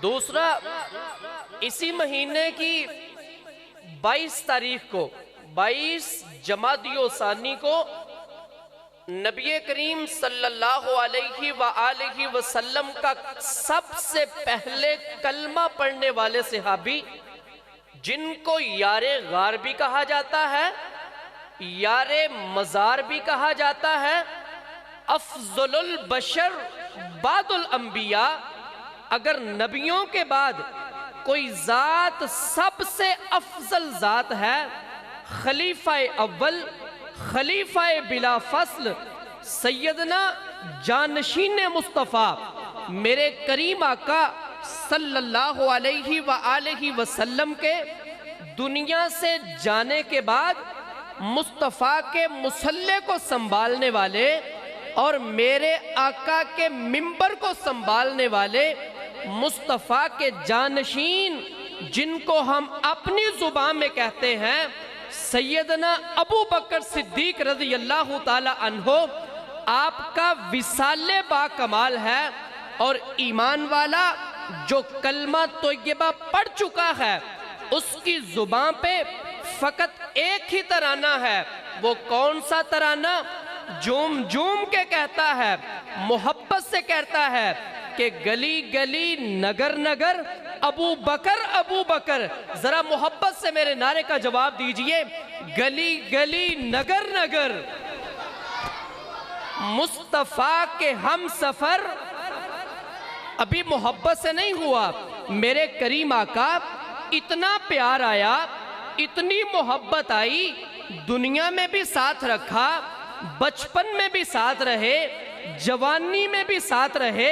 دوسرا، اسی مہینے کی 22 تاریخ کو 22 جمادی الثانی کو نبی کریم صلی اللہ علیہ وآلہ وسلم کا سب سے پہلے کلمہ پڑھنے والے صحابی، جن کو یار غار بھی کہا جاتا ہے، یار مزار بھی کہا جاتا ہے، افضل البشر بعد الانبیاء، اگر نبیوں کے بعد کوئی ذات سب سے افضل ذات ہے، خلیفہ اول، خلیفہ بلا فصل، سیدنا جانشین مصطفیٰ میرے کریم آقا صلی اللہ علیہ وآلہ وسلم کے دنیا سے جانے کے بعد مصطفیٰ کے مصلی کو سنبھالنے والے اور میرے آقا کے منبر کو سنبھالنے والے مصطفیٰ کے جانشین، جن کو ہم اپنی زبان میں کہتے ہیں سیدنا ابو بکر صدیق رضی اللہ تعالی عنہ، آپ کا وصال با کمال ہے، اور ایمان والا جو کلمہ طیبہ پڑھ چکا ہے اس کی زبان پہ فقط ایک ہی ترانہ ہے۔ وہ کون سا ترانہ؟ جوم جوم کے کہتا ہے، محبت سے کہتا ہے کہ گلی گلی نگر نگر ابو بکر ابو بکر۔ ذرا محبت سے میرے نعرے کا جواب دیجئے، گلی گلی نگر نگر مصطفیٰ کے ہم سفر۔ ابھی محبت سے نہیں ہوا، میرے کریم آقا اتنا پیار آیا، اتنی محبت آئی، دنیا میں بھی ساتھ رکھا، بچپن میں بھی ساتھ رہے، جوانی میں بھی ساتھ رہے،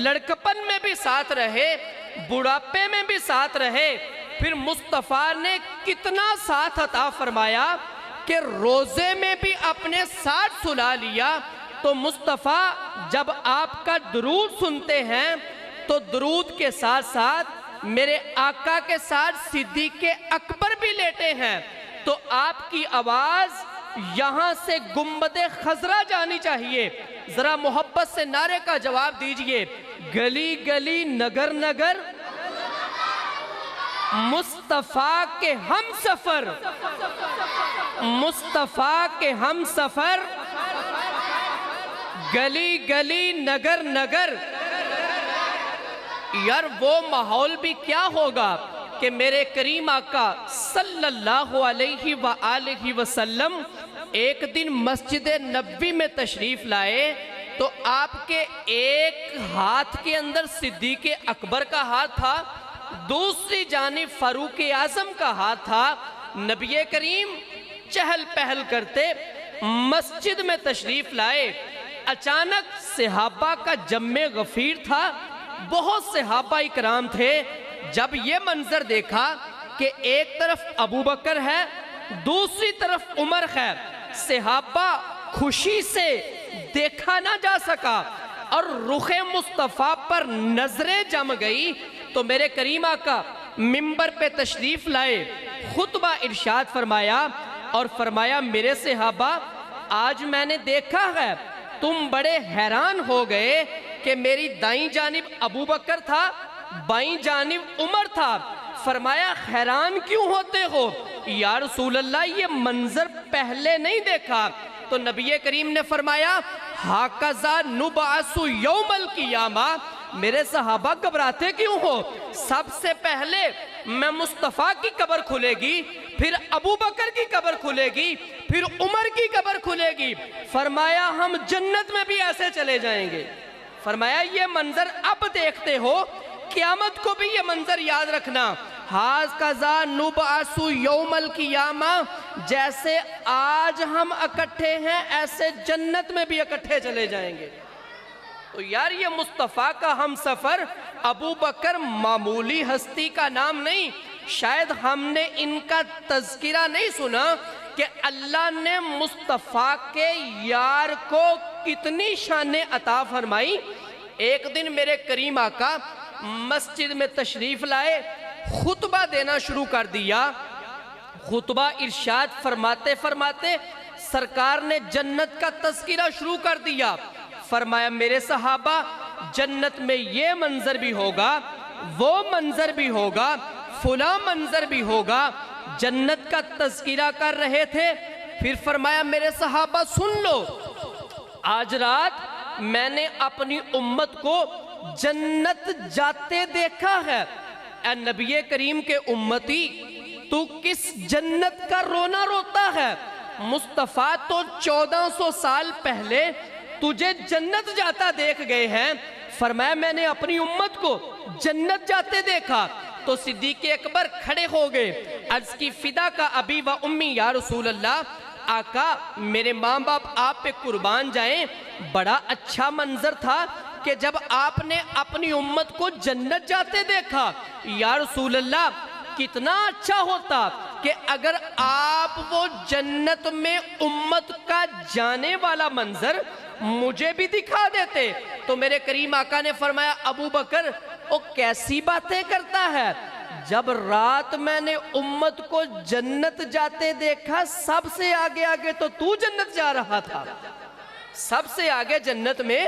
لڑکپن میں بھی ساتھ رہے، بڑھاپے میں بھی ساتھ رہے۔ پھر مصطفیٰ نے کتنا ساتھ عطا فرمایا کہ روزے میں بھی اپنے ساتھ سلا لیا۔ تو مصطفیٰ جب آپ کا درود سنتے ہیں تو درود کے ساتھ ساتھ میرے آقا کے ساتھ صدیق اکبر بھی لیتے ہیں، تو آپ کی آواز یہاں سے گنبد خضرا جانی چاہیے۔ ذرا محبت سے نعرے کا جواب دیجئے، گلی گلی نگر نگر مصطفیٰ کے ہم سفر، مصطفیٰ کے ہم سفر، گلی گلی نگر نگر۔ یار وہ ماحول بھی کیا ہوگا کہ میرے کریم آقا صلی اللہ علیہ وآلہ وسلم ایک دن مسجد نبوی میں تشریف لائے تو آپ کے ایک ہاتھ کے اندر صدیق اکبر کا ہاتھ تھا، دوسری جانب فاروق اعظم کا ہاتھ تھا۔ نبی کریم چہل پہل کرتے مسجد میں تشریف لائے، اچانک صحابہ کا جمع غفیر تھا، بہت صحابہ اکرام تھے۔ جب یہ منظر دیکھا کہ ایک طرف ابو بکر ہے، دوسری طرف عمر ہے، صحابہ خوشی سے دیکھا نہ جا سکا اور رخ مصطفیٰ پر نظریں جم گئی، تو میرے کریم آقا منبر پہ تشریف لائے، خطبہ ارشاد فرمایا اور فرمایا میرے صحابہ، آج میں نے دیکھا ہے تم بڑے حیران ہو گئے کہ میری دائیں جانب ابو بکر تھا، بائیں جانب عمر تھا۔ فرمایا حیران کیوں ہوتے ہو؟ یا رسول اللہ یہ منظر پہلے نہیں دیکھا۔ تو نبی کریم نے فرمایا ہاکذا نبعث یوم القیامہ۔ میرے صحابہ گھبراتے کیوں ہو؟ سب سے پہلے میں مصطفیٰ کی قبر کھلے گی، پھر ابو بکر کی قبر کھلے گی، پھر عمر کی قبر کھلے گی۔ فرمایا ہم جنت میں بھی ایسے چلے جائیں گے۔ فرمایا یہ منظر اب دیکھتے ہو، قیامت کو بھی یہ منظر یاد رکھنا۔ ہاکذا نبعث یوم القیامہ، جیسے آج ہم اکٹھے ہیں ایسے جنت میں بھی اکٹھے چلے جائیں گے۔ تو یار یہ مصطفیٰ کا ہم سفر ابو بکر معمولی ہستی کا نام نہیں، شاید ہم نے ان کا تذکرہ نہیں سنا کہ اللہ نے مصطفیٰ کے یار کو کتنی شانیں عطا فرمائی۔ ایک دن میرے کریم آقا مسجد میں تشریف لائے، خطبہ دینا شروع کر دیا۔ خطبہ ارشاد فرماتے فرماتے سرکار نے جنت کا تذکرہ شروع کر دیا۔ فرمایا میرے صحابہ جنت میں یہ منظر بھی ہوگا وہ منظر بھی ہوگا، فلاں منظر بھی ہوگا۔ جنت کا تذکرہ کر رہے تھے، پھر فرمایا میرے صحابہ سن لو، آج رات میں نے اپنی امت کو جنت جاتے دیکھا ہے۔ اے نبی کریم کے امتی، تو کس جنت کا رونا روتا ہے؟ مصطفیٰ تو 1400 سال پہلے تجھے جنت جاتا دیکھ گئے ہیں۔ فرمایا میں نے اپنی امت کو جنت جاتے دیکھا تو صدیق اکبر کھڑے ہو گئے، عرض کی فدا کا ابی و امی یا رسول اللہ، آقا میرے ماں باپ آپ پہ قربان جائیں، بڑا اچھا منظر تھا کہ جب آپ نے اپنی امت کو جنت جاتے دیکھا۔ یا رسول اللہ کتنا اچھا ہوتا کہ اگر آپ وہ جنت میں امت کا جانے والا منظر مجھے بھی دکھا دیتے۔ تو میرے کریم آقا نے فرمایا ابو بکر وہ کیسی باتیں کرتا ہے؟ جب رات میں نے امت کو جنت جاتے دیکھا، سب سے آگے آگے تو جنت جا رہا تھا، سب سے آگے جنت میں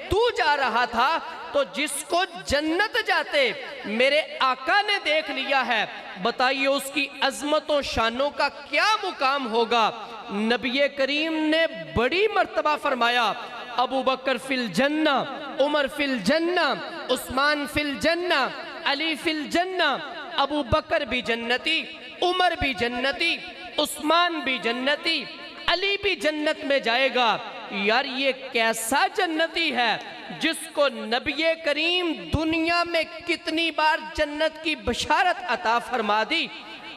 تو جا رہا تھا۔ تو جس کو جنت جاتے میرے آقا نے دیکھ لیا ہے، بتائیے اس کی عظمت و شانوں کا کیا مقام ہوگا۔ نبی کریم نے بڑی مرتبہ فرمایا ابو بکر فی الجنہ، عمر فی الجنہ، عثمان فی الجنہ، علی فی الجنہ۔ ابو بکر بھی جنتی، عمر بھی جنتی، عثمان بھی جنتی، علی بھی جنت میں جائے گا۔ یار یہ کیسا جنتی ہے جس کو نبی کریم دنیا میں کتنی بار جنت کی بشارت عطا فرما دی،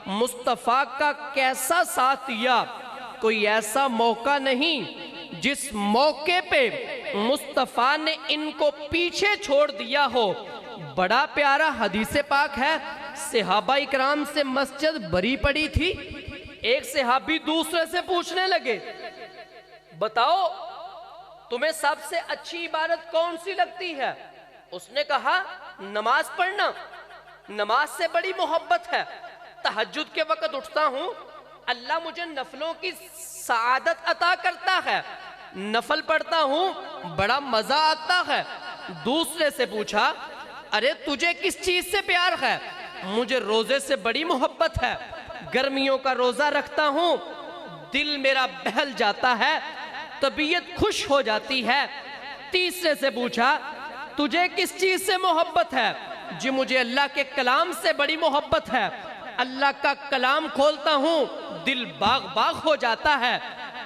مصطفیٰ کا کیسا ساتھ دیا۔ کوئی ایسا موقع نہیں جس موقع پہ مصطفیٰ نے ان کو پیچھے چھوڑ دیا ہو۔ بڑا پیارا حدیث پاک ہے، صحابہ اکرام سے مسجد بھری پڑی تھی، ایک صحابی دوسرے سے پوچھنے لگے بتاؤ تمہیں سب سے اچھی عبادت کون سی لگتی ہے؟ اس نے کہا نماز پڑھنا، نماز سے بڑی محبت ہے، تہجد کے وقت اٹھتا ہوں، اللہ مجھے نفلوں کی سعادت عطا کرتا ہے، نفل پڑھتا ہوں بڑا مزہ آتا ہے۔ دوسرے سے پوچھا ارے تجھے کس چیز سے پیار ہے؟ مجھے روزے سے بڑی محبت ہے، گرمیوں کا روزہ رکھتا ہوں، دل میرا بہل جاتا ہے، طبیعت خوش ہو جاتی ہے۔ تیسرے سے پوچھا تجھے کس چیز سے محبت ہے؟ جی مجھے اللہ کے کلام سے بڑی محبت ہے، اللہ کا کلام کھولتا ہوں دل باغ باغ ہو جاتا ہے۔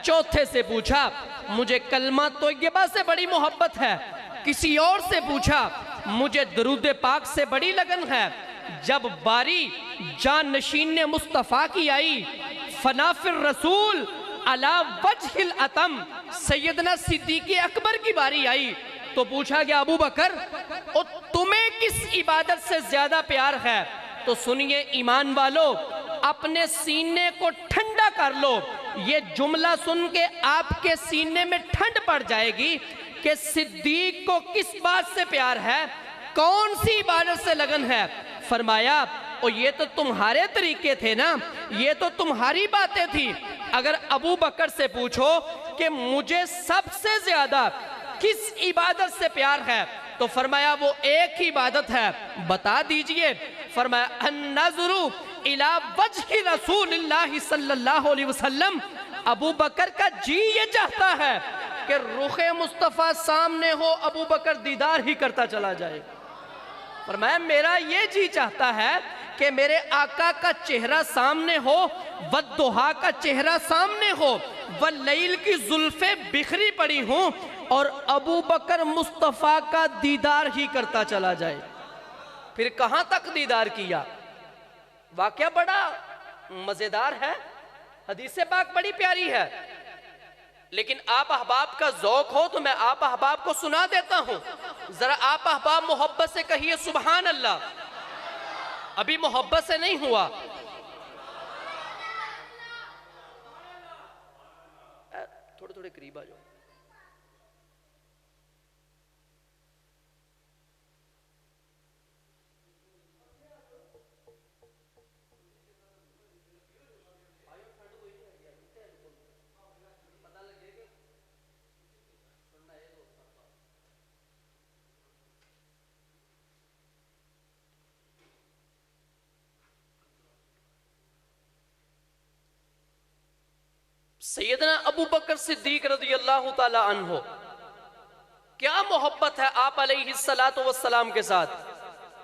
چوتھے سے پوچھا مجھے کلمہ طیبہ سے بڑی محبت ہے۔ کسی اور سے پوچھا مجھے درود پاک سے بڑی لگن ہے۔ جب باری جان نشین مصطفیٰ کی آئی، فنا فی الرسول علی وجہ الاتم، سیدنا صدیق اکبر کی باری آئی تو پوچھا گیا ابو بکر تمہیں کس عبادت سے زیادہ پیار ہے؟ تو سنیے ایمان والو، اپنے سینے کو ٹھنڈا کر لو، یہ جملہ سن کے آپ کے سینے میں ٹھنڈ پڑ جائے گی کہ صدیق کو کس بات سے پیار ہے، کون سی عبادت سے لگن ہے۔ فرمایا یہ تو تمہارے طریقے تھے نا، یہ تو تمہاری باتیں تھی، اگر ابو بکر سے پوچھو کہ مجھے سب سے زیادہ کس عبادت سے پیار ہے تو فرمایا وہ ایک ہی عبادت ہے، بتا دیجئے۔ فرمایا النظر الی وجہ رسول اللہ صلی اللہ علیہ وسلم، ابو بکر کا جی یہ چاہتا ہے کہ رخ مصطفیٰ سامنے ہو، ابو بکر دیدار ہی کرتا چلا جائے۔ فرمایا میرا یہ جی چاہتا ہے کہ میرے آقا کا چہرہ سامنے ہو، والضحیٰ کا چہرہ سامنے ہو، واللیل کی زلفیں بکھری پڑی ہوں اور ابو بکر مصطفیٰ کا دیدار ہی کرتا چلا جائے۔ پھر کہاں تک دیدار کیا؟ واقعہ بڑا مزیدار ہے، حدیث پاک بڑی پیاری ہے، لیکن آپ احباب کا ذوق ہو تو میں آپ احباب کو سنا دیتا ہوں۔ ذرا آپ احباب محبت سے کہیے سبحان اللہ۔ ابھی محبت سے نہیں ہوا، تھوڑے تھوڑے قریب آ جاؤ۔ سیدنا ابو بکر صدیق رضی اللہ تعالی عنہ، کیا محبت ہے آپ علیہ السلام کے ساتھ.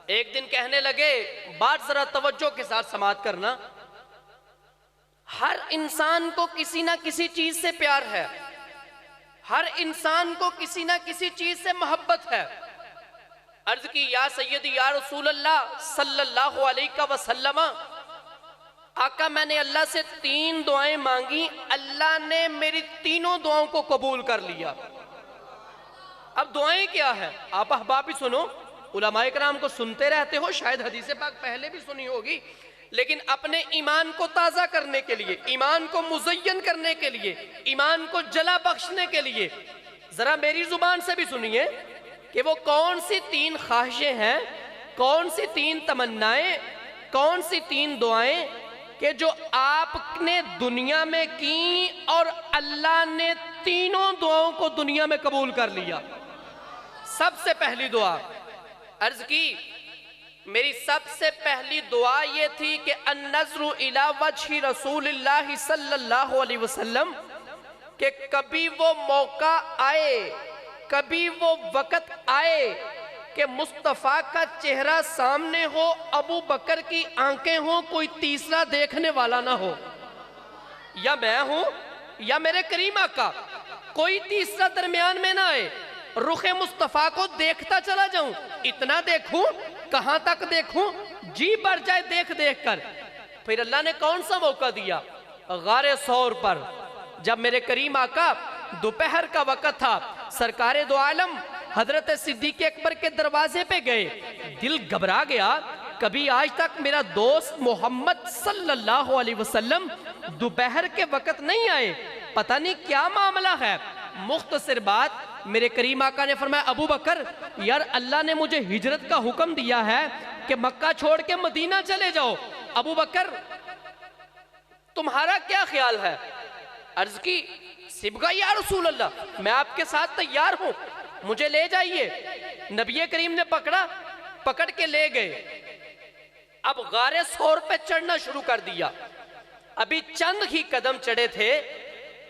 ایک دن کہنے لگے، بات ذرا توجہ کے ساتھ سماعت کرنا، ہر انسان کو کسی نہ کسی چیز سے پیار ہے، ہر انسان کو کسی نہ کسی چیز سے محبت ہے. عرض کی، یا سیدی یا رسول اللہ صلی اللہ علیہ وسلم، آقا میں نے اللہ سے 3 دعائیں مانگی، اللہ نے میری تینوں دعاؤں کو قبول کر لیا. اب دعائیں کیا ہے؟ آپ احباب بھی سنو، علماء کرام کو سنتے رہتے ہو، شاید حدیث پاک پہلے بھی سنی ہوگی، لیکن اپنے ایمان کو تازہ کرنے کے لیے، ایمان کو مزین کرنے کے لیے، ایمان کو جلا بخشنے کے لیے ذرا میری زبان سے بھی سنیے کہ وہ کون سی 3 خواہشیں ہیں، کون سی 3 تمنائیں، کون سی 3 دعائیں کہ جو آپ نے دنیا میں کی اور اللہ نے تینوں دعاؤں کو دنیا میں قبول کر لیا. سب سے پہلی دعا عرض کی، میری سب سے پہلی دعا یہ تھی کہ النظر الی وجہ رسول اللہ صلی اللہ علیہ وسلم، کہ کبھی وہ موقع آئے، کبھی وہ وقت آئے کہ مصطفیٰ کا چہرہ سامنے ہو، ابو بکر کی آنکھیں ہوں، کوئی تیسرا دیکھنے والا نہ ہو، یا میں ہوں یا میرے کریم آقا، کوئی تیسرا درمیان میں نہ آئے، رخ مصطفیٰ کو دیکھتا چلا جاؤں. اتنا دیکھوں، کہاں تک دیکھوں، جی بڑھ جائے دیکھ دیکھ کر. پھر اللہ نے کون سا موقع دیا؟ غار ثور پر، جب میرے کریم آقا دوپہر کا وقت تھا، سرکار دو عالم حضرت صدیق اکبر کے دروازے پہ گئے. دل گھبرا گیا، کبھی آج تک میرا دوست محمد صلی اللہ علیہ وسلم دوپہر کے وقت نہیں آئے، پتہ نہیں کیا معاملہ ہے. مختصر بات، میرے کریم آقا نے فرمایا، ابو بکر، یار اللہ نے مجھے ہجرت کا حکم دیا ہے کہ مکہ چھوڑ کے مدینہ چلے جاؤ. ابو بکر تمہارا کیا خیال ہے؟ عرض کی، سبقہ یا رسول اللہ، میں آپ کے ساتھ تیار ہوں، مجھے لے جائیے. نبی کریم نے پکڑ کے لے گئے. اب غار ثور پہ چڑھنا شروع کر دیا. ابھی چند ہی قدم چڑھے تھے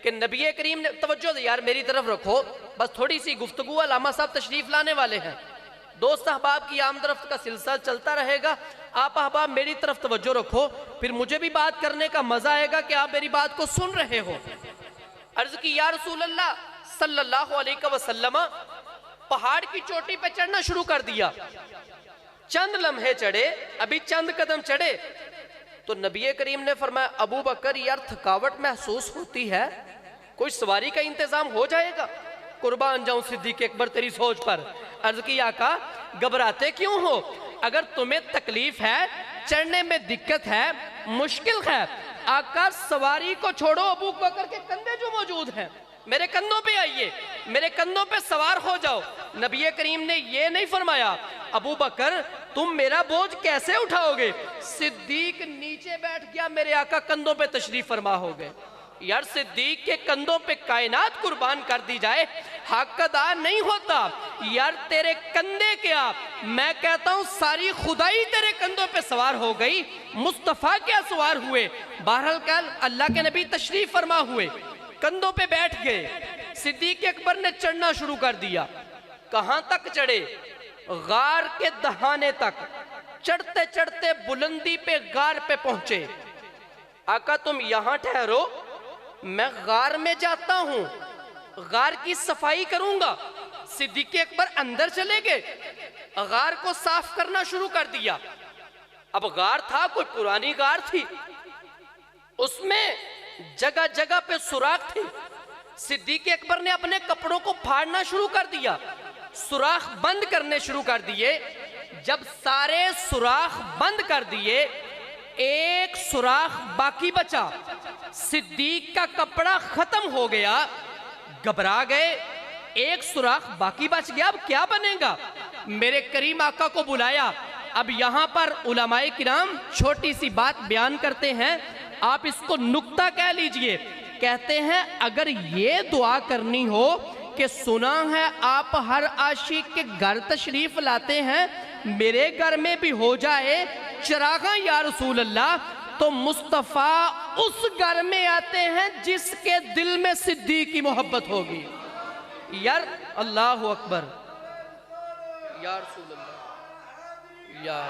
کہ نبی کریم نے، توجہ یار میری طرف رکھو، بس تھوڑی سی گفتگو، علامہ صاحب تشریف لانے والے ہیں، دوست احباب کی آمد رفت کا سلسلہ چلتا رہے گا. آپ احباب میری طرف توجہ رکھو، پھر مجھے بھی بات کرنے کا مزہ آئے گا کہ آپ میری بات کو سن رہے ہو. عرض کی، یا رسول اللہ صلی اللہ علیہ وسلم، پہاڑ کی چوٹی پہ چڑھنا شروع کر دیا. چند لمحے چڑھے، ابھی چند قدم چڑھے تو نبی کریم نے فرمایا، ابو بکر یار تھکاوٹ محسوس ہوتی ہے، کوئی سواری کا انتظام ہو جائے گا؟ قربان جاؤں صدیق اکبر تیری سوچ پر. عرض کی، آقا گھبراتے کیوں ہو؟ اگر تمہیں تکلیف ہے، چڑھنے میں دقت ہے، مشکل ہے، آقا سواری کو چھوڑو، ابو بکر کے کندھے جو موجود ہیں، میرے کندھوں پہ آئیے، میرے کندھوں پہ سوار ہو جاؤ. نبی کریم نے یہ نہیں فرمایا، ابو بکر تم میرا بوجھ کیسے اٹھاؤ گے؟ صدیق نیچے بیٹھ گیا، میرے آقا کندھوں پہ تشریف فرما ہو گئے. یار صدیق کے کندھوں پہ کائنات قربان کر دی جائے، حق ادا نہیں ہوتا. یار تیرے کندھے کیا، میں کہتا ہوں ساری خدائی تیرے کندھوں پہ سوار ہو گئی. مصطفیٰ کیا سوار ہوئے؟ بہرحال کل اللہ کے نبی تشریف فرما ہوئے، کندھوں پہ بیٹھ گئے. صدیق اکبر نے چڑھنا شروع کر دیا. کہاں تک چڑھے؟ غار کے دہانے تک. چڑھتے چڑھتے بلندی پہ غار پہ پہنچے. آقا تم یہاں ٹھہرو، میں غار میں جاتا ہوں، غار کی صفائی کروں گا. صدیق اکبر اندر چلے گئے، غار کو صاف کرنا شروع کر دیا. اب غار تھا، کوئی پرانی غار تھی، اس میں جگہ جگہ پہ سوراخ تھی. صدیق اکبر نے اپنے کپڑوں کو پھاڑنا شروع کر دیا، سوراخ بند کرنے شروع کر دیے. جب سارے سوراخ بند کر دیے، ایک سوراخ باقی بچا. صدیق کا کپڑا ختم ہو گیا، گھبرا گئے، ایک سوراخ باقی بچ گیا، اب کیا بنے گا؟ میرے کریم آقا کو بلایا. اب یہاں پر علماء کرام چھوٹی سی بات بیان کرتے ہیں، آپ اس کو نکتہ کہہ لیجئے. کہتے ہیں اگر یہ دعا کرنی ہو کہ سنا ہے آپ ہر عاشق کے گھر تشریف لاتے ہیں، میرے گھر میں بھی ہو جائے چراغاں یا رسول اللہ، تو مصطفیٰ اس گھر میں آتے ہیں جس کے دل میں صدیق کی محبت ہوگی. یار اللہ اکبر، یا رسول اللہ، یا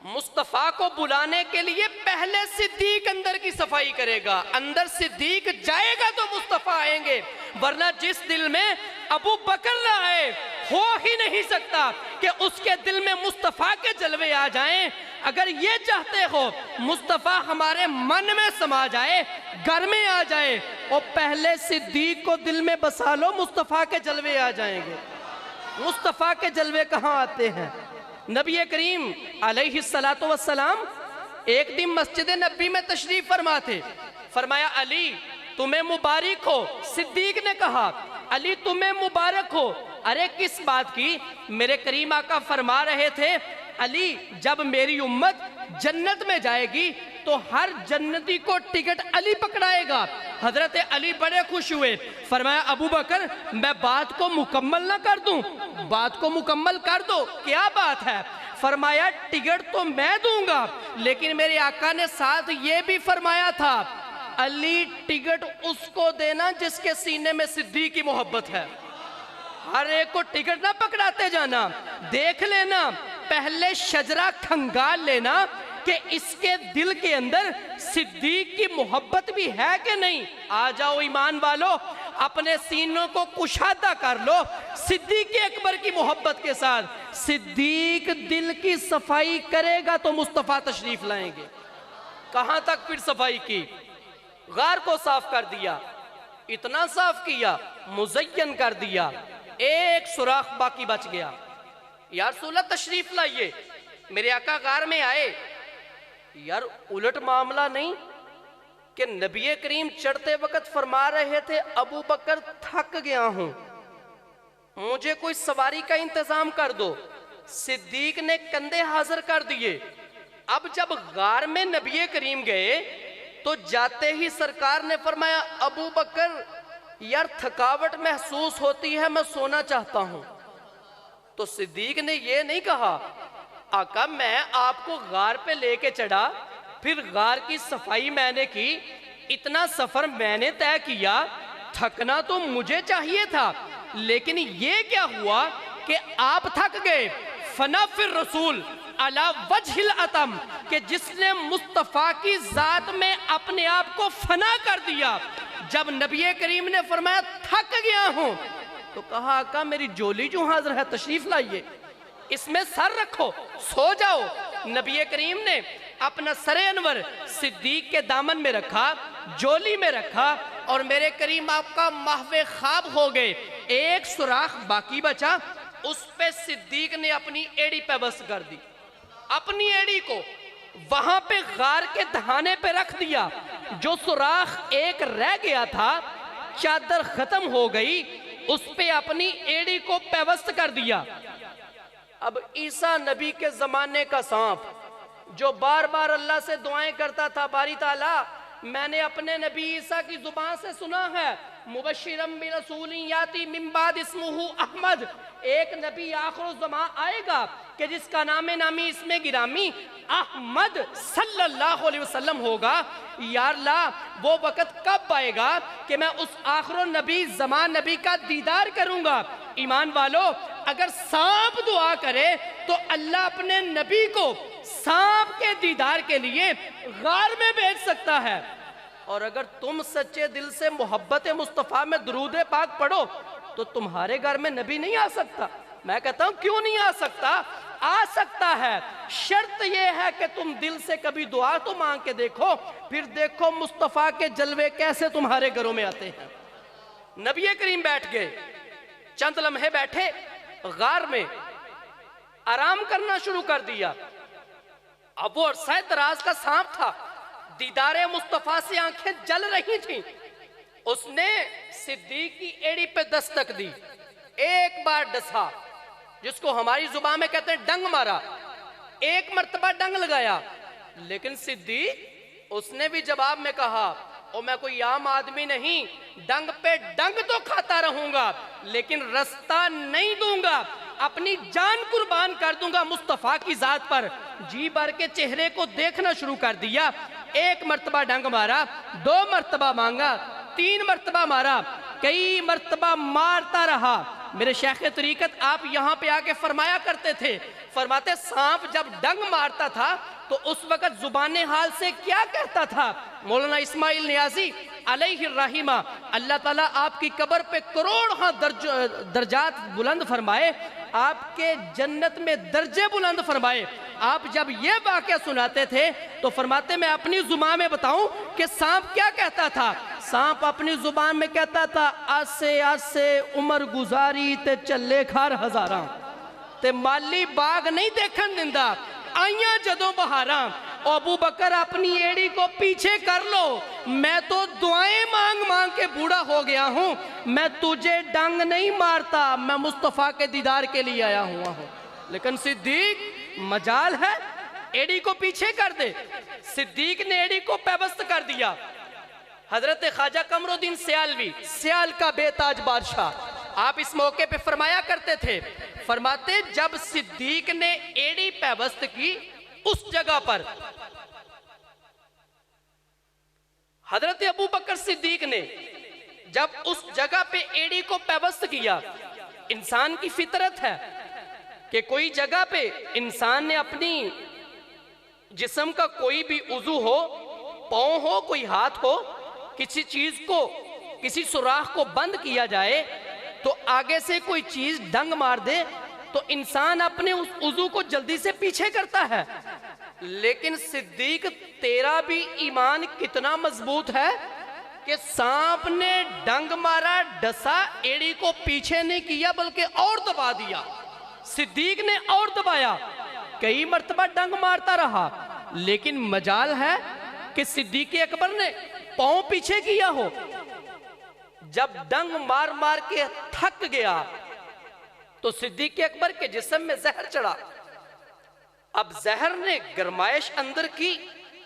مصطفیٰ کو بلانے کے لیے پہلے صدیق اندر کی صفائی کرے گا. اندر صدیق جائے گا تو مصطفیٰ آئیں گے، ورنہ جس دل میں ابو بکر نہ آئے ہو ہی نہیں سکتا کہ اس کے دل میں مصطفیٰ کے جلوے آ جائیں. اگر یہ چاہتے ہو مصطفیٰ ہمارے من میں سما جائے، گھر میں آ جائے، اور پہلے صدیق کو دل میں بسا لو، مصطفیٰ کے جلوے آ جائیں گے. مصطفیٰ کے جلوے کہاں آتے ہیں؟ نبی کریم علیہ السلام ایک دن مسجد نبی میں تشریف فرما تھے. فرمایا علی تمہیں مبارک ہو. صدیق نے کہا علی تمہیں مبارک ہو. ارے کس بات کی؟ میرے کریم آقا فرما رہے تھے علی جب میری امت جنت میں جائے گی تو ہر جنتی کو ٹکٹ علی پکڑائے گا. حضرت علی بڑے خوش ہوئے. فرمایا ابو بکر میں بات کو مکمل نہ کر دوں؟ بات کو مکمل کر دو. کیا بات ہے؟ فرمایا ٹکٹ تو میں دوں گا، لیکن میرے آقا نے ساتھ یہ بھی فرمایا تھا علی ٹکٹ اس کو دینا جس کے سینے میں صدیق کی محبت ہے. ہر ایک کو ٹکٹ نہ پکڑاتے جانا، دیکھ لینا، پہلے شجرہ کھنگال لینا کہ اس کے دل کے اندر صدیق کی محبت بھی ہے کہ نہیں. آ جاؤ ایمان والو، اپنے سینوں کو کشادہ کر لو صدیق اکبر کی محبت کے ساتھ. صدیق دل کی صفائی کرے گا تو مصطفیٰ تشریف لائیں گے. کہاں تک پھر صفائی کی؟ غار کو صاف کر دیا. اتنا صاف کیا، مزین کر دیا، ایک سوراخ باقی بچ گیا. یا رسول اللہ تشریف لائیے. میرے آقا غار میں آئے. یار الٹ معاملہ نہیں کہ نبی کریم چڑھتے وقت فرما رہے تھے ابو بکر تھک گیا ہوں، مجھے کوئی سواری کا انتظام کر دو. صدیق نے کندھے حاضر کر دیے. اب جب غار میں نبی کریم گئے تو جاتے ہی سرکار نے فرمایا ابو بکر یار تھکاوٹ محسوس ہوتی ہے، میں سونا چاہتا ہوں. تو صدیق نے یہ نہیں کہا آقا میں آپ کو غار پہ لے کے چڑھا، پھر غار کی صفائی میں نے کی، اتنا سفر میں نے طے کیا، تھکنا تو مجھے چاہیے تھا، لیکن یہ کیا ہوا کہ آپ تھک گئے. فنا فی الرسول علی وجہ الاتم، کہ جس نے مصطفیٰ کی ذات میں اپنے آپ کو فنا کر دیا. جب نبی کریم نے فرمایا تھک گیا ہوں تو کہا آقا میری جولی جو حاضر ہے تشریف لائیے، اس میں سر رکھو، سو جاؤ. نبی کریم نے اپنا سر انور صدیق کے دامن میں رکھا، جولی میں رکھا، اور میرے کریم آپ کا محو خواب ہو گئے. ایک سوراخ باقی بچا، اس پہ صدیق نے اپنی ایڑی پہ بس کر دی. اپنی ایڑی کو وہاں پہ غار کے دہانے پہ رکھ دیا. جو سوراخ ایک رہ گیا تھا، چادر ختم ہو گئی، اس پہ اپنی ایڑی کو پیوست کر دیا. اب عیسیٰ نبی کے زمانے کا سانپ جو بار بار اللہ سے دعائیں کرتا تھا باری تعالیٰ میں نے اپنے نبی عیسیٰ کی زبان سے سنا ہے مبشرم برسول یاتی من بعد اسمہ احمد، ایک نبی آخر الزمان آئے گا کہ جس کا نام نامی اس میں گرامی احمد صلی اللہ علیہ وسلم ہوگا. یا اللہ وہ وقت کب آئے گا کہ میں اس آخر نبی زمان نبی کا دیدار کروں گا. ایمان والو اگر سانپ دعا کرے تو اللہ اپنے نبی کو سانپ کے دیدار کے لیے غار میں بھیج سکتا ہے. اور اگر تم سچے دل سے محبت مصطفیٰ میں درود پاک پڑھو تو تمہارے گھر میں نبی نہیں آ سکتا. میں کہتا ہوں کیوں نہیں آ سکتا؟ آ سکتا ہے. شرط یہ ہے کہ تم دل سے کبھی دعا تو مانگ کے دیکھو، پھر دیکھو مصطفیٰ کے جلوے کیسے تمہارے گھروں میں آتے ہیں. نبی کریم بیٹھ گئے، چند لمحے بیٹھے، غار میں آرام کرنا شروع کر دیا. اب وہ عرصہ دراز کا سانپ تھا، دیدار مصطفیٰ سے آنکھیں جل رہی تھیں. اس نے صدیق کی ایڑی پہ دستک دی، ایک بار ڈسا، جس کو ہماری زبان میں کہتے ہیں ڈنگ مارا. ایک مرتبہ ڈنگ لگایا، لیکن صدیق اس نے بھی جواب میں کہا او میں کوئی عام آدمی نہیں، ڈنگ پہ ڈنگ تو کھاتا رہوں گا لیکن رستہ نہیں دوں گا. اپنی جان قربان کر دوں گا مصطفیٰ کی ذات پر. جی بھر کے چہرے کو دیکھنا شروع کر دیا. ایک مرتبہ ڈنگ مارا, 2 مرتبہ مانگا, 3 مرتبہ مارا, کئی مرتبہ مارتا رہا. میرے شیخ طریقت آپ یہاں پہ آکے فرمایا کرتے تھے, فرماتے سانپ جب ڈنگ مارتا تھا تو اس وقت زبان حال سے کیا کہتا تھا. مولانا اسماعیل نیازی علیہ الرحمہ, اللہ تعالیٰ آپ کی قبر پہ کروڑ درجات بلند فرمائے, آپ کے جنت میں درجے بلند فرمائے. آپ جب یہ واقعہ سناتے تھے تو فرماتے میں اپنی زبان میں بتاؤں کہ سانپ کیا کہتا تھا. سانپ اپنی زبان میں کہتا تھا آسے آسے عمر گزاری تے چلے کھار ہزاراں, تے مالی باغ نہیں دیکھن دندہ آئیاں جدوں بہاراں. ابو بکر اپنی ایڑی کو پیچھے کر لو, میں تو دعائیں مانگ مانگ کے بوڑھا ہو گیا ہوں, میں تجھے ڈنگ نہیں مارتا, میں مصطفیٰ کے دیدار کے لیے آیا ہوا ہوں. لیکن صدیق مجال ہے, ایڑی کو پیچھے کر دے. صدیق نے ایڑی کو پیوست کر دیا. حضرت خواجہ قمر الدین سیالوی, سیال کا بے تاج بادشاہ, آپ اس موقع پہ فرمایا کرتے تھے, فرماتے جب صدیق نے ایڑی پیوست کی اس جگہ پر, حضرت ابو بکر صدیق نے جب اس جگہ پہ ایڑی کو پیوست کیا, انسان کی فطرت ہے کہ کوئی جگہ پہ انسان نے اپنی جسم کا کوئی بھی عضو ہو, پاؤں ہو, کوئی ہاتھ ہو, کسی چیز کو, کسی سوراخ کو بند کیا جائے تو آگے سے کوئی چیز ڈنگ مار دے تو انسان اپنے اس عضو کو جلدی سے پیچھے کرتا ہے. لیکن صدیق تیرا بھی ایمان کتنا مضبوط ہے کہ سانپ نے ڈنگ مارا, ڈسا, ایڑی کو پیچھے نہیں کیا بلکہ اور دبا دیا. صدیق نے اور دبایا, کئی مرتبہ ڈنگ مارتا رہا, لیکن مجال ہے کہ صدیق اکبر نے پاؤں پیچھے کیا ہو. جب ڈنگ مار مار کے تھک گیا تو صدیق اکبر کے جسم میں زہر چڑھا. اب زہر نے گرمائش اندر کی,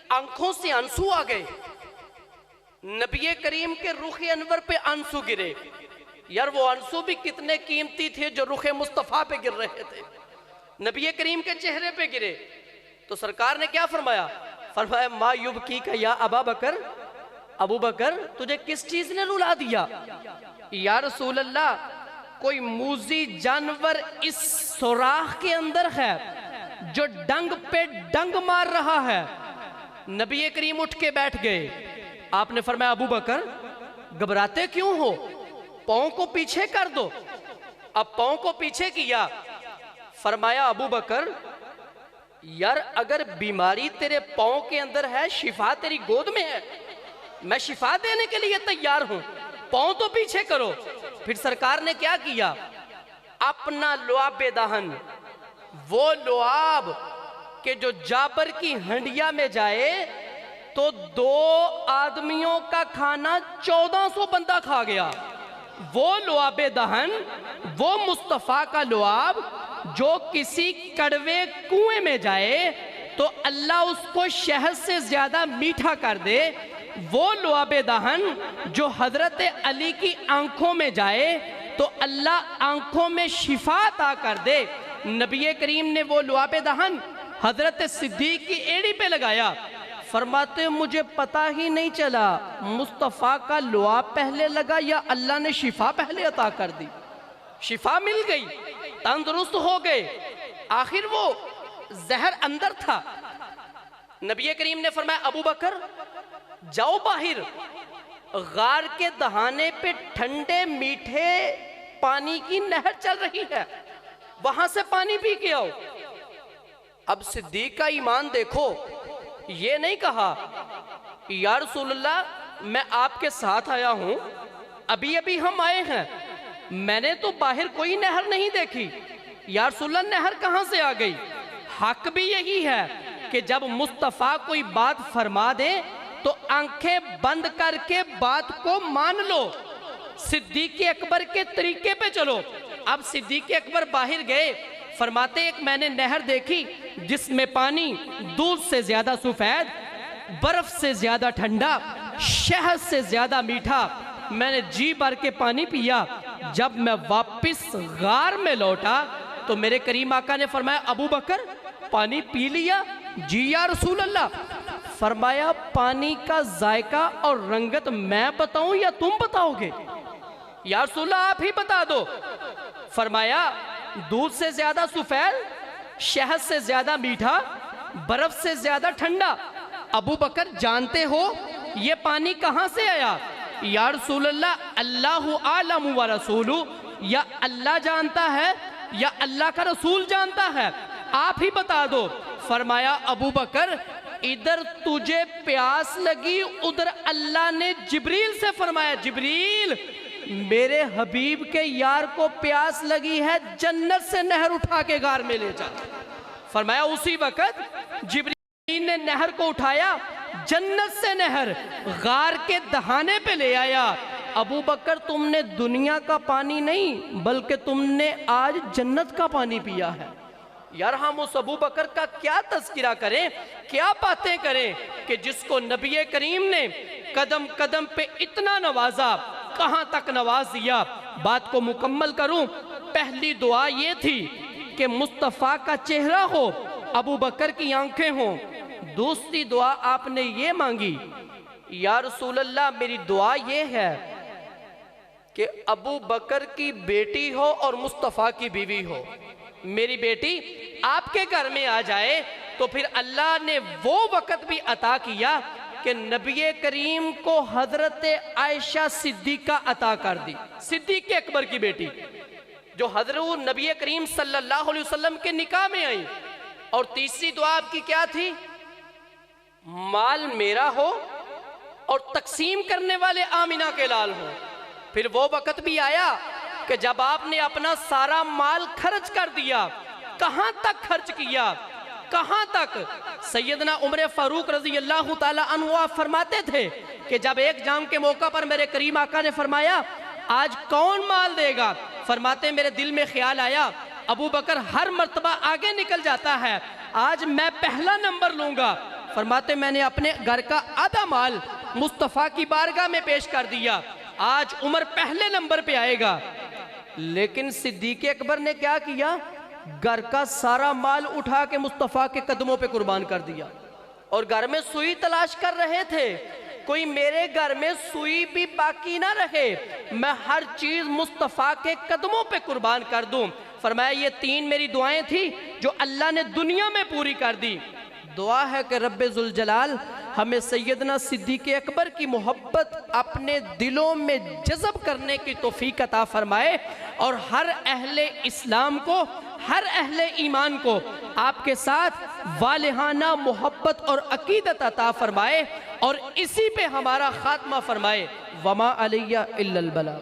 آنکھوں سے آنسو آ گئے. نبی کریم کے رخ انور پہ آنسو گرے. یار وہ آنسو بھی کتنے قیمتی تھے جو رخ مصطفیٰ پہ گر رہے تھے, نبی کریم کے چہرے پہ گرے. تو سرکار نے کیا فرمایا, فرمایا ما یبکی کا یا ابا بکر, ابو بکر تجھے کس چیز نے رلا دیا. یا رسول اللہ کوئی موذی جانور اس سوراخ کے اندر ہے جو ڈنگ پہ ڈنگ مار رہا ہے. نبی کریم اٹھ کے بیٹھ گئے. آپ نے فرمایا ابو بکر گھبراتے کیوں ہو, پاؤں کو پیچھے کر دو. اب پاؤں کو پیچھے کیا. فرمایا ابو بکر یار اگر بیماری تیرے پاؤں کے اندر ہے, شفا تیری گود میں ہے, میں شفا دینے کے لیے تیار ہوں, پاؤں تو پیچھے کرو. پھر سرکار نے کیا کیا, اپنا لعاب دہن, وہ لعاب کہ جو جابر کی ہنڈیا میں جائے تو 2 آدمیوں کا کھانا 1400 بندہ کھا گیا, وہ لعاب دہن, وہ مصطفیٰ کا لعاب جو کسی کڑوے کنویں میں جائے تو اللہ اس کو شہد سے زیادہ میٹھا کر دے, وہ لعاب دہن جو حضرت علی کی آنکھوں میں جائے تو اللہ آنکھوں میں شفا عطا کر دے. نبی کریم نے وہ لعاب دہن حضرت صدیق کی ایڑی پہ لگایا. فرماتے مجھے پتا ہی نہیں چلا مصطفیٰ کا لعاب پہلے لگا یا اللہ نے شفا پہلے عطا کر دی. شفا مل گئی, تندرست ہو گئے. آخر وہ زہر اندر تھا. نبی کریم نے فرمایا ابو بکر جاؤ باہر, غار کے دہانے پہ ٹھنڈے میٹھے پانی کی نہر چل رہی ہے, وہاں سے پانی پی کے آؤ. اب صدیق کا ایمان دیکھو, یہ نہیں کہا یا رسول اللہ میں آپ کے ساتھ آیا ہوں, ابھی ابھی ہم آئے ہیں, میں نے تو باہر کوئی نہر نہیں دیکھی, یا رسول اللہ نہر کہاں سے آ گئی. حق بھی یہی ہے کہ جب مصطفیٰ کوئی بات فرما دے تو آنکھیں بند کر کے بات کو مان لو, صدیق اکبر کے طریقے پہ چلو. اب صدیق اکبر باہر گئے, فرماتے ایک میں نے نہر دیکھی جس میں پانی دودھ سے زیادہ سفید, برف سے زیادہ ٹھنڈا, شہد سے زیادہ میٹھا. میں نے جی بھر کے پانی پیا. جب میں واپس غار میں لوٹا تو میرے کریم آقا نے فرمایا ابو بکر پانی پی لیا؟ جی یا رسول اللہ۔ فرمایا پانی کا ذائقہ اور رنگت میں بتاؤں یا تم بتاؤ گے؟ یا رسول اللہ آپ ہی بتا دو۔ فرمایا دودھ سے زیادہ سفید، شہد سے زیادہ میٹھا، برف سے زیادہ ٹھنڈا۔ ابو بکر جانتے ہو یہ پانی کہاں سے آیا؟ یا رسول اللہ اللہ عالم و رسول، یا اللہ جانتا ہے یا اللہ کا رسول جانتا ہے، آپ ہی بتا دو۔ فرمایا ابو بکر ادھر تجھے پیاس لگی، ادھر اللہ نے جبریل سے فرمایا جبریل میرے حبیب کے یار کو پیاس لگی ہے، جنت سے نہر اٹھا کے غار میں لے جا۔ فرمایا اسی وقت جبریل نے نہر کو اٹھایا، جنت سے نہر غار کے دہانے پہ لے آیا۔ ابو بکر تم نے دنیا کا پانی نہیں بلکہ تم نے آج جنت کا پانی پیا ہے۔ یار ہم اس ابو بکر کا کیا تذکرہ کریں، کیا باتیں کریں کہ جس کو نبی کریم نے قدم قدم پہ اتنا نوازا، کہاں تک نواز دیا۔ بات کو مکمل کروں، پہلی دعا یہ تھی کہ مصطفیٰ کا چہرہ ہو، ابو بکر کی آنکھیں ہوں۔ دوسری دعا آپ نے یہ مانگی یا رسول اللہ میری دعا یہ ہے کہ ابو بکر کی بیٹی ہو اور مصطفیٰ کی بیوی ہو، میری بیٹی آپ کے گھر میں آ جائے۔ تو پھر اللہ نے وہ وقت بھی عطا کیا کہ نبی کریم کو حضرت عائشہ صدیقہ عطا کر دی، صدیق اکبر کی بیٹی، جو حضرت نبی کریم صلی اللہ علیہ وسلم کے نکاح میں آئی۔ اور تیسری دعا آپ کی کیا تھی؟ مال میرا ہو اور تقسیم کرنے والے آمینہ کے لال ہو۔ پھر وہ وقت بھی آیا کہ جب آپ نے اپنا سارا مال خرچ کر دیا، کہاں تک خرچ کیا، کہاں تک؟ سیدنا عمر فاروق رضی اللہ تعالیٰ عنہ فرماتے تھے کہ جب ایک جام کے موقع پر میرے کریم آقا نے فرمایا آج کون مال دے گا، فرماتے میرے دل میں خیال آیا ابو بکر ہر مرتبہ آگے نکل جاتا ہے، آج میں پہلا نمبر لوں گا۔ فرماتے میں نے اپنے گھر کا آدھا مال مصطفیٰ کی بارگاہ میں پیش کر دیا، آج عمر پہلے نمبر پہ آئے گا۔ لیکن صدیق اکبر نے کیا کیا؟ گھر کا سارا مال اٹھا کے مصطفیٰ کے قدموں پہ قربان کر دیا، اور گھر میں سوئی تلاش کر رہے تھے، کوئی میرے گھر میں سوئی بھی باقی نہ رہے، میں ہر چیز مصطفیٰ کے قدموں پہ قربان کر دوں۔ فرمایا یہ تین میری دعائیں تھیں جو اللہ نے دنیا میں پوری کر دی۔ دعا ہے کہ رب ذوالجلال ہمیں سیدنا صدیق اکبر کی محبت اپنے دلوں میں جذب کرنے کی توفیق عطا فرمائے، اور ہر اہل اسلام کو، ہر اہل ایمان کو آپ کے ساتھ والہانہ محبت اور عقیدت عطا فرمائے، اور اسی پہ ہمارا خاتمہ فرمائے۔ وما علیہ الا البلاغ۔